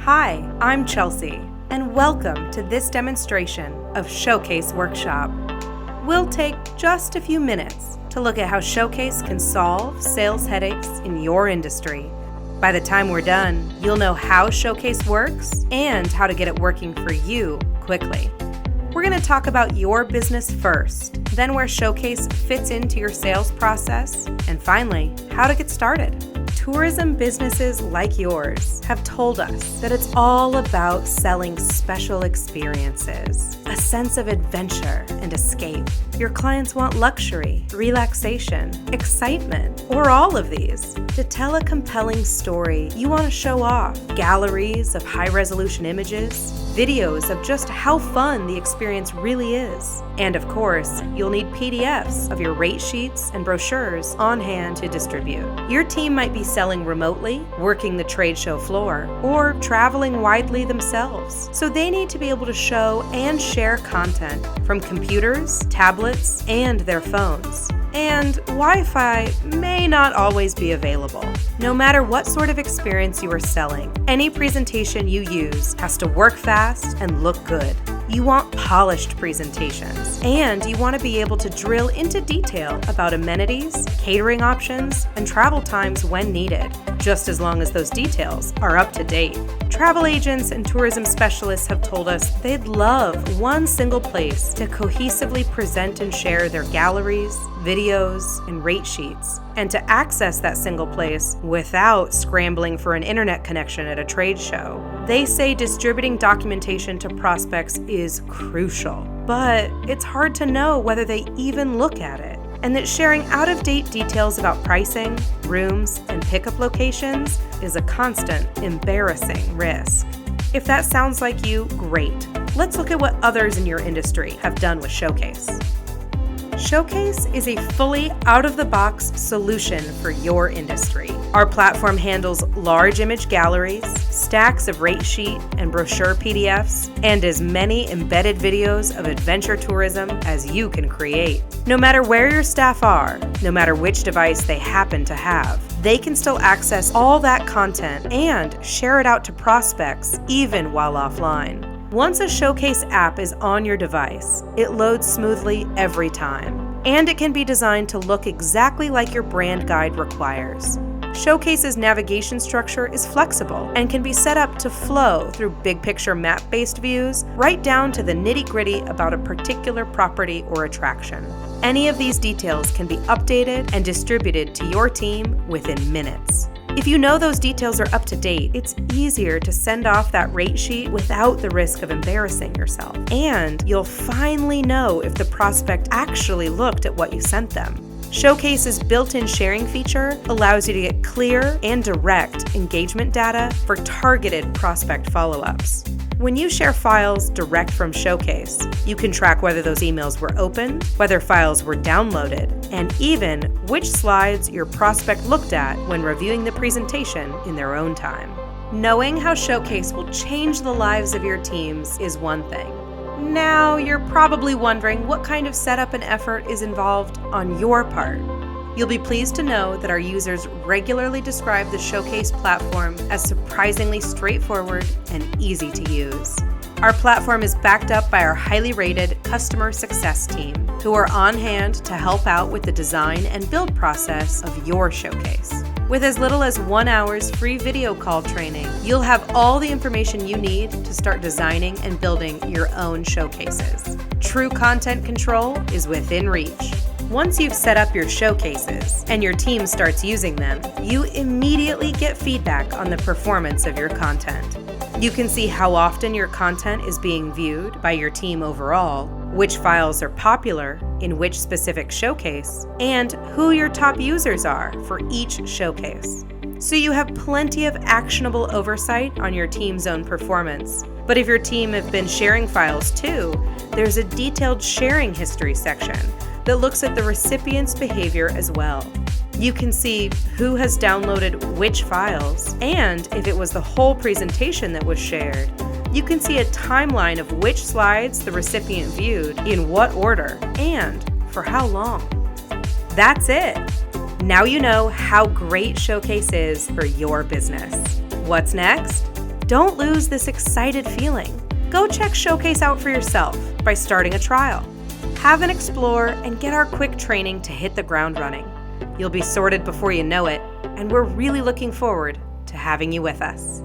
Hi, I'm Chelsea, and welcome to this demonstration of Showcase Workshop. We'll take just a few minutes to look at how Showcase can solve sales headaches in your industry. By the time we're done, you'll know how Showcase works and how to get it working for you quickly. We're going to talk about your business first, then where Showcase fits into your sales process, and finally, how to get started. Tourism businesses like yours have told us that it's all about selling special experiences, a sense of adventure and escape. Your clients want luxury, relaxation, excitement, or all of these. To tell a compelling story, you want to show off galleries of high-resolution images, videos of just how fun the experience really is. And of course, you'll need PDFs of your rate sheets and brochures on hand to distribute. Your team might be selling remotely, working the trade show floor, or traveling widely themselves. So they need to be able to show and share content from computers, tablets, and their phones. And Wi-Fi may not always be available. No matter what sort of experience you are selling, any presentation you use has to work fast and look good. You want polished presentations, and you want to be able to drill into detail about amenities, catering options, and travel times when needed, just as long as those details are up to date. Travel agents and tourism specialists have told us they'd love one single place to cohesively present and share their galleries, videos, and rate sheets, and to access that single place without scrambling for an internet connection at a trade show. They say distributing documentation to prospects is crucial, but it's hard to know whether they even look at it, and that sharing out-of-date details about pricing, rooms, and pickup locations is a constant, embarrassing risk. If that sounds like you, great. Let's look at what others in your industry have done with Showcase. Showcase is a fully out-of-the-box solution for your industry. Our platform handles large image galleries, stacks of rate sheet and brochure PDFs, and as many embedded videos of adventure tourism as you can create. No matter where your staff are, no matter which device they happen to have, they can still access all that content and share it out to prospects even while offline. Once a Showcase app is on your device, it loads smoothly every time, and it can be designed to look exactly like your brand guide requires. Showcase's navigation structure is flexible and can be set up to flow through big picture map-based views right down to the nitty-gritty about a particular property or attraction. Any of these details can be updated and distributed to your team within minutes. If you know those details are up to date, it's easier to send off that rate sheet without the risk of embarrassing yourself. And you'll finally know if the prospect actually looked at what you sent them. Showcase's built-in sharing feature allows you to get clear and direct engagement data for targeted prospect follow-ups. When you share files direct from Showcase, you can track whether those emails were opened, whether files were downloaded, and even which slides your prospect looked at when reviewing the presentation in their own time. Knowing how Showcase will change the lives of your teams is one thing. Now, you're probably wondering what kind of setup and effort is involved on your part. You'll be pleased to know that our users regularly describe the Showcase platform as surprisingly straightforward and easy to use. Our platform is backed up by our highly rated customer success team, who are on hand to help out with the design and build process of your Showcase. With as little as 1 hour's free video call training, you'll have all the information you need to start designing and building your own Showcases. True content control is within reach. Once you've set up your Showcases and your team starts using them, you immediately get feedback on the performance of your content. You can see how often your content is being viewed by your team overall, which files are popular in which specific Showcase, and who your top users are for each Showcase. So you have plenty of actionable oversight on your team's own performance. But if your team have been sharing files too, there's a detailed sharing history section that looks at the recipient's behavior as well. You can see who has downloaded which files, and if it was the whole presentation that was shared, you can see a timeline of which slides the recipient viewed, in what order, and for how long. That's it! Now you know how great Showcase is for your business. What's next? Don't lose this excited feeling. Go check Showcase out for yourself by starting a trial. Have an explore and get our quick training to hit the ground running. You'll be sorted before you know it, and we're really looking forward to having you with us.